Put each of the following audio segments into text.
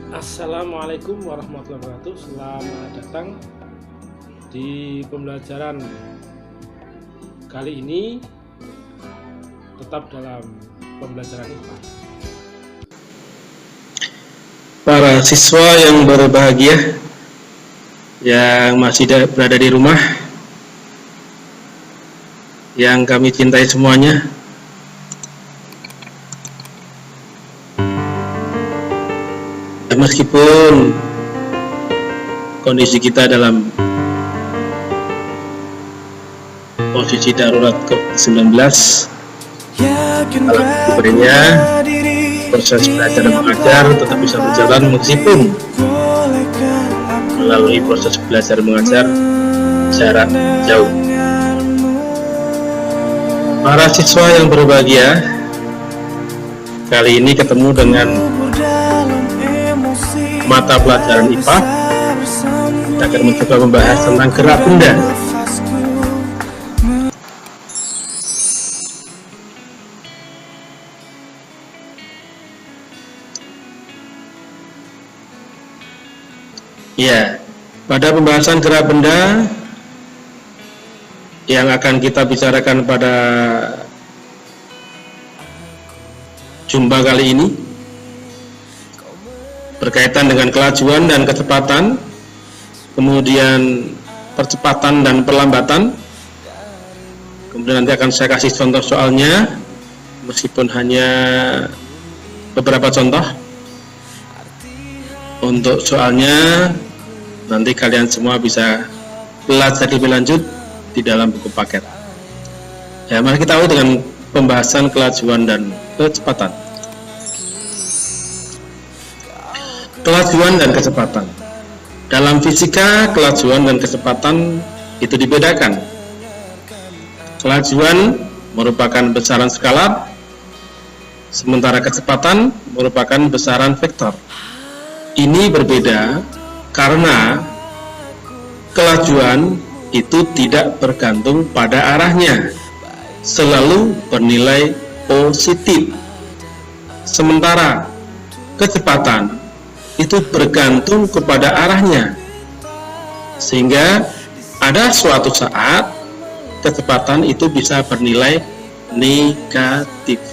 Assalamualaikum warahmatullahi wabarakatuh. Selamat datang di pembelajaran kali ini, tetap dalam pembelajaran IPA. Para siswa yang berbahagia yang masih berada di rumah, yang kami cintai semuanya, meskipun kondisi kita dalam posisi darurat COVID-19, alhamdulillah proses belajar dan mengajar tetap bisa berjalan meskipun melalui proses belajar mengajar jarak jauh. Para siswa yang berbahagia, kali ini ketemu dengan mata pelajaran IPA. Kita akan mencoba membahas tentang gerak benda. Ya, pada pembahasan gerak benda yang akan kita bicarakan pada jumpa kali ini berkaitan dengan kelajuan dan kecepatan, kemudian percepatan dan perlambatan. Kemudian nanti akan saya kasih contoh soalnya, meskipun hanya beberapa contoh. Untuk soalnya nanti kalian semua bisa belajar lebih lanjut di dalam buku paket. Ya, mari kita awali dengan pembahasan kelajuan dan kecepatan. Kelajuan dan kecepatan. Dalam fisika, kelajuan dan kecepatan itu dibedakan. Kelajuan merupakan besaran skalar, sementara kecepatan merupakan besaran vektor. Ini berbeda karena kelajuan itu tidak bergantung pada arahnya, selalu bernilai positif. Sementara kecepatan itu bergantung kepada arahnya, sehingga ada suatu saat kecepatan itu bisa bernilai negatif.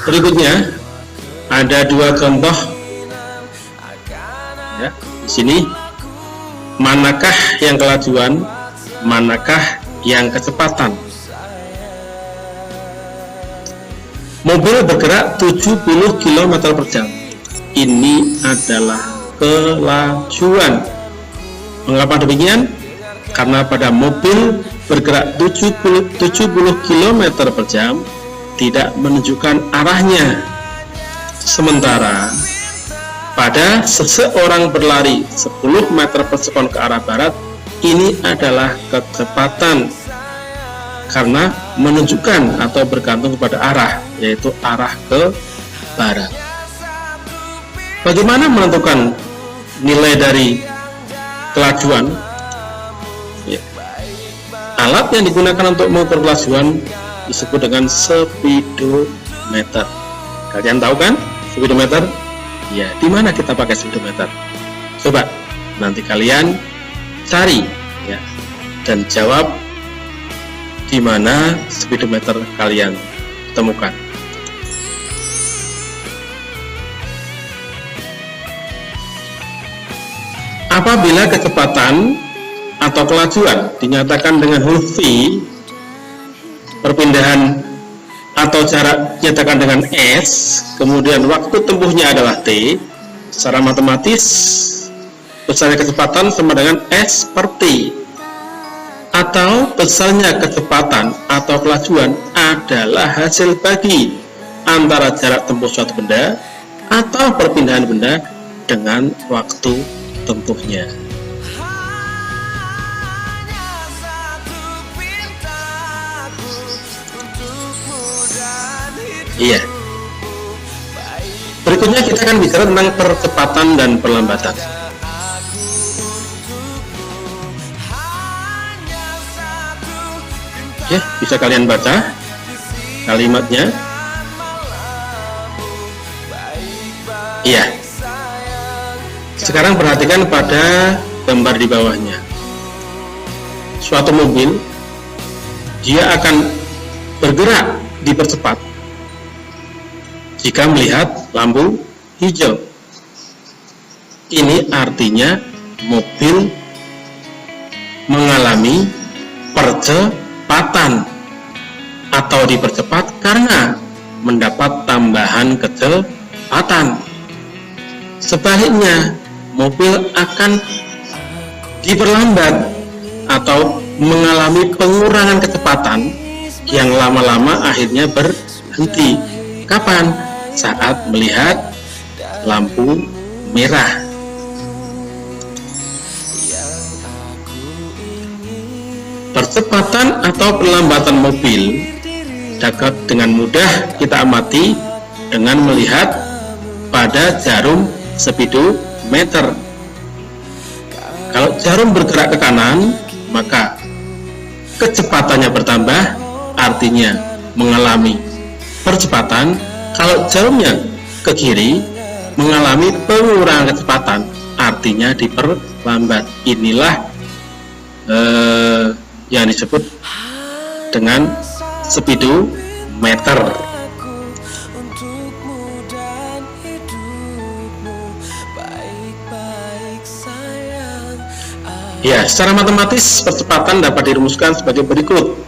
Berikutnya ada dua contoh ya, di sini. Manakah yang kelajuan, manakah yang kecepatan? Mobil bergerak 70 km per jam. Ini adalah kelajuan. Mengapa demikian? Karena pada mobil bergerak 70 km per jam tidak menunjukkan arahnya. Sementara pada seseorang berlari 10 meter per sekon ke arah barat, ini adalah kecepatan karena menunjukkan atau bergantung kepada arah, yaitu arah ke barat. Bagaimana menentukan nilai dari kelajuan? Ya. Alat yang digunakan untuk mengukur kelajuan disebut dengan speedometer. Kalian tahu kan speedometer? Ya, di mana kita pakai speedometer? Coba nanti kalian cari ya dan jawab di mana speedometer kalian temukan. Apabila kecepatan atau kelajuan dinyatakan dengan huruf V, perpindahan atau jarak dinyatakan dengan S, kemudian waktu tempuhnya adalah T, secara matematis besarnya kecepatan sama dengan S per T. Atau besarnya kecepatan atau kelajuan adalah hasil bagi antara jarak tempuh suatu benda atau perpindahan benda dengan waktu tempuhnya. Iya. Berikutnya kita akan bicara tentang percepatan dan perlambatan. Ya, bisa kalian baca. kalimatnya. Iya. Sekarang perhatikan pada gambar di bawahnya. Suatu mobil, dia akan bergerak dipercepat jika melihat lampu hijau. Ini artinya mobil mengalami percepatan atau dipercepat karena mendapat tambahan kecepatan. Sebaliknya, mobil akan diperlambat atau mengalami pengurangan kecepatan yang lama-lama akhirnya berhenti. Kapan? Saat melihat lampu merah. Percepatan atau perlambatan mobil dapat dengan mudah kita amati dengan melihat pada jarum speedometer. Kalau jarum bergerak ke kanan, maka kecepatannya bertambah, artinya mengalami percepatan. Kalau jarumnya ke kiri, mengalami pengurangan kecepatan, artinya diperlambat. Inilah yang disebut dengan speedometer. Ya, secara matematis percepatan dapat dirumuskan sebagai berikut.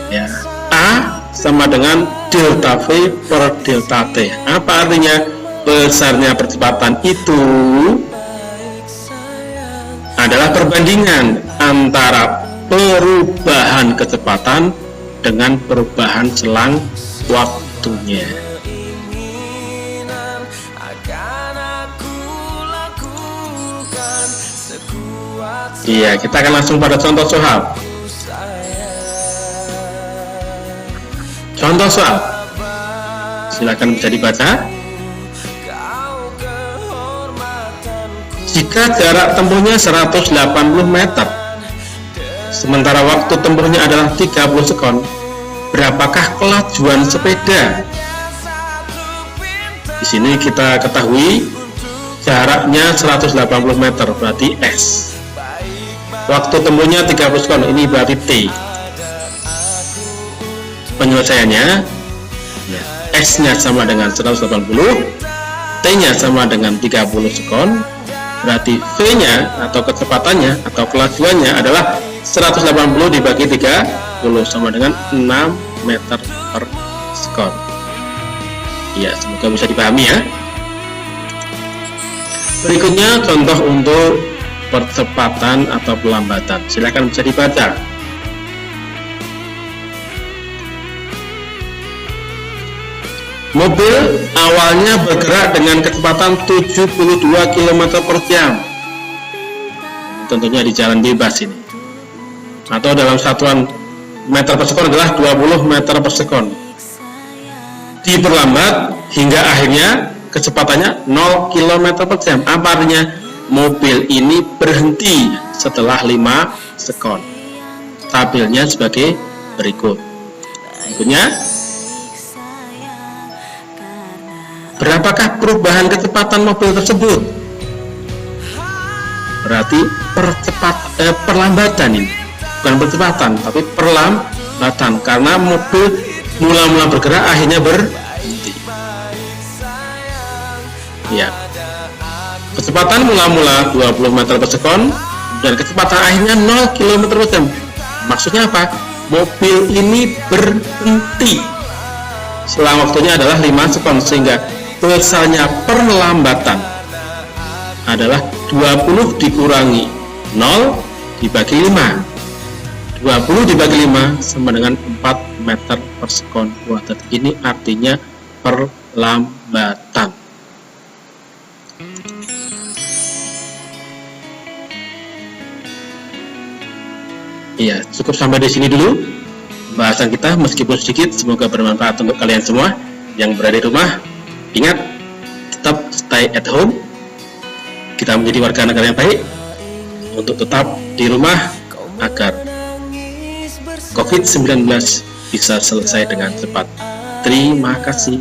Ya, A sama dengan delta V per delta T. Apa artinya? Besarnya percepatan itu adalah perbandingan antara perubahan kecepatan dengan perubahan selang waktunya. Iya, kita akan langsung pada contoh soal. Contoh soal, silakan bisa dibaca. Jika jarak tempuhnya 180 meter, sementara waktu tempuhnya adalah 30 sekon, berapakah kelajuan sepeda? Di sini kita ketahui jaraknya 180 meter, berarti S. Waktu tempuhnya 30 sekon, ini berarti T. Penyelesaiannya, S-nya sama dengan 180, T-nya sama dengan 30 sekon, berarti V-nya atau kecepatannya atau kelajuannya adalah 180 dibagi 30 sama dengan 6 meter per sekon. Ya, semoga bisa dipahami ya. Berikutnya contoh untuk percepatan atau pelambatan. Silakan bisa dibaca. Mobil awalnya bergerak dengan kecepatan 72 km per jam. Tentunya di jalan bebas ini. Atau dalam satuan meter per sekon adalah 20 meter per sekon. Diperlambat hingga akhirnya kecepatannya 0 km per jam. Apa artinya? Mobil ini berhenti setelah 5 sekon. Tabelnya sebagai berikut. Berikutnya, berapakah perubahan kecepatan mobil tersebut? Berarti perlambatan ini, bukan percepatan, tapi perlambatan karena mobil mula-mula bergerak akhirnya berhenti. Ya, kecepatan mula-mula 20 meter per sekon dan kecepatan akhirnya 0 km per jam. Maksudnya apa? Mobil ini berhenti selang waktunya adalah 5 sekon, sehingga besarnya perlambatan adalah 20 dikurangi 0 dibagi 5. 20 dibagi 5 sama dengan 4 meter per sekon kuadrat. Ini artinya perlambatan. Iya, cukup sampai di sini dulu bahasan kita, meskipun sedikit, semoga bermanfaat untuk kalian semua yang berada di rumah. Ingat, tetap stay at home. Kita menjadi warga negara yang baik untuk tetap di rumah agar COVID-19 bisa selesai dengan cepat. Terima kasih.